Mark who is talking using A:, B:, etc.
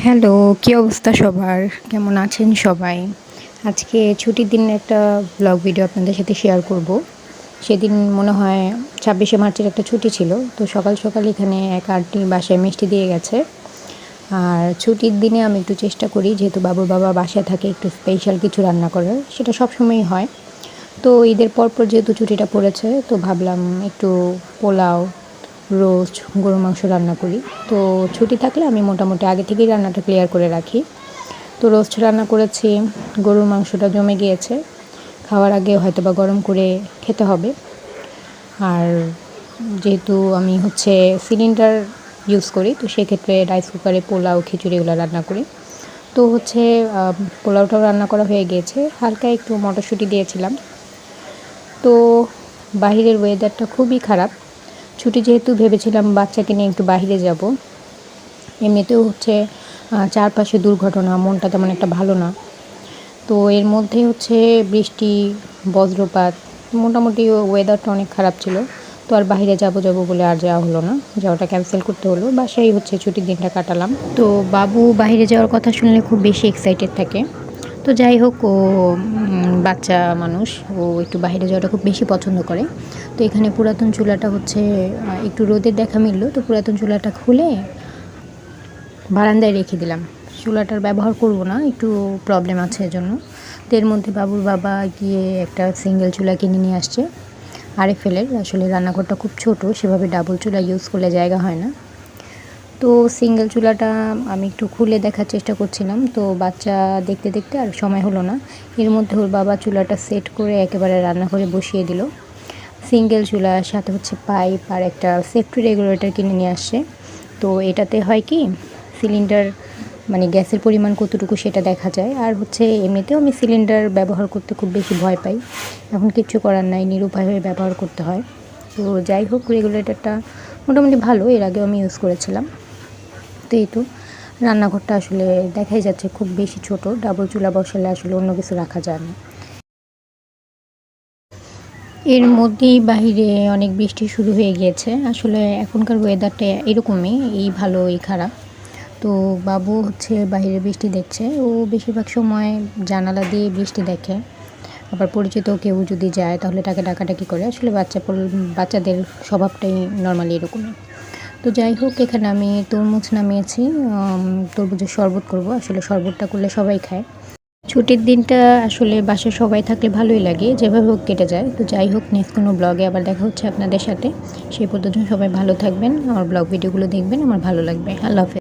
A: Hello, কী অবস্থা সবার? কেমন আছেন সবাই? আজকে ছুটির দিনের একটা ব্লগ ভিডিও আপনাদের সাথে শেয়ার করব। সেদিন মনে হয় ২৬শে মার্চের একটা ছুটি ছিল। তো সকাল সকাল এখানে এক আন্টি বাসায় মিষ্টি দিয়ে গেছে। আর ছুটির দিনে আমি একটু চেষ্টা করি, যেহেতু বাবুর বাবা বাসায় থাকে, একটু স্পেশাল কিছু রান্না করার। সেটা সবসময়ই হয়। তো ঈদের পরপর যেহেতু ছুটিটা পড়েছে, তো ভাবলাম একটু পোলাও, রোস্ট, গরুর মাংস রান্না করি। তো ছুটি থাকলে আমি মোটামুটি আগে থেকেই রান্নাটা ক্লিয়ার করে রাখি। তো রোস্ট রান্না করেছি, গরুর মাংসটা জমে গিয়েছে। খাওয়ার আগে হয়তোবা গরম করে খেতে হবে। আর যেহেতু আমি সিলিন্ডার ইউজ করি, তো সেক্ষেত্রে রাইস কুকারে পোলাও, খিচুড়ি এগুলো রান্না করি। তো পোলাওটাও রান্না করা হয়ে গিয়েছে। হালকা একটু মটরশুঁটি দিয়েছিলাম। তো বাহিরের ওয়েদারটা খুবই খারাপ। ছুটি যেহেতু ভেবেছিলাম বাচ্চাকে নিয়ে একটু বাইরে যাব। এমনিতেও চারপাশে দুর্ঘটনা, মনটা তেমন একটা ভালো না। তো এর মধ্যে বৃষ্টি, বজ্রপাত, মোটামুটি ওয়েদারটা অনেক খারাপ ছিল। তো আর বাইরে যাব বলে আর যাওয়া হলো না। যাওয়াটা ক্যান্সেল করতে হলো। বাসায় ছুটির দিনটা কাটালাম। তো বাবু বাইরে যাওয়ার কথা শুনলে খুব বেশি এক্সাইটেড থাকে। তো যাই হোক, ও বাচ্চা মানুষ, ও একটু বাইরে যাওয়াটা খুব বেশি পছন্দ করে। তো এখানে পুরাতন চুলাটা একটু রোদের দেখা মিলল, তো পুরাতন চুলাটা খুলে বারান্দায় রেখে দিলাম। চুলাটার ব্যবহার করব না, একটু প্রবলেম আছে এজন্য। তো এর মধ্যে বাবুর বাবা গিয়ে একটা সিঙ্গেল চুলা কিনে নিয়ে আসছে, আরএফএলের। আসলে রান্নাঘরটা খুব ছোট, সেভাবে ডাবল চুলা ইউজ করলে জায়গা হয় না। তো সিঙ্গেল চুলাটা আমি একটু খুলে দেখার চেষ্টা করছিলাম। তো বাচ্চা দেখতে দেখতে আর সময় হলো না। এর মধ্যে ওর বাবা চুলাটা সেট করে একেবারে রান্নাঘরে বসিয়ে দিল। সিঙ্গেল চুলার সাথে পাইপ আর একটা সেফটি রেগুলেটর কিনে নিয়ে আসছে। তো এটাতে হয় কি, সিলিন্ডার মানে গ্যাসের পরিমাণ কতটুকু সেটা দেখা যায়। আর এমনিতেও আমি সিলিন্ডার ব্যবহার করতে খুব বেশি ভয় পাই। এখন কিচ্ছু করার নাই, নিরুপায় হয়ে ব্যবহার করতে হয়। তো যাই হোক, রেগুলেটরটা মোটামুটি ভালো, এর আগেও আমি ইউজ করেছিলাম। তো এই তো রান্নাঘরটা আসলে দেখাই যাচ্ছে খুব বেশি ছোট। ডাবল চুলা বসালে আসলে অন্য কিছু রাখা যায় না। এর মধ্যেই বাহিরে অনেক বৃষ্টি শুরু হয়ে গিয়েছে। আসলে এখনকার ওয়েদারটা এরকমই, এই ভালো এই খারাপ। তো বাবু বাহিরে বৃষ্টি দেখছে। ও বেশিরভাগ সময় জানালা দিয়ে বৃষ্টি দেখে। আবার পরিচিত কেউ যদি যায় তাহলে তাকে ডাকাডাকি করে। আসলে বাচ্চাদের স্বভাবটাই নর্মালি এরকমই। তো যাই হোক, এখানে আমি তরমুজ নামিয়েছি। তরমুজের শরবত করব। আসলে শরবতটা করলে সবাই খায়। ছুটির দিনটা আসলে বাসায় সবাই থাকলে ভালোই লাগে, যেভাবে হোক কেটে যায়। তো যাই হোক, নেক্সট কোনো ব্লগে আবার দেখা হচ্ছে আপনাদের সাথে। সেই পর্যন্ত সবাই ভালো থাকবেন, আমার ব্লগ ভিডিওগুলো দেখবেন, আমার ভালো লাগবে। আল্লাহ হাফেজ।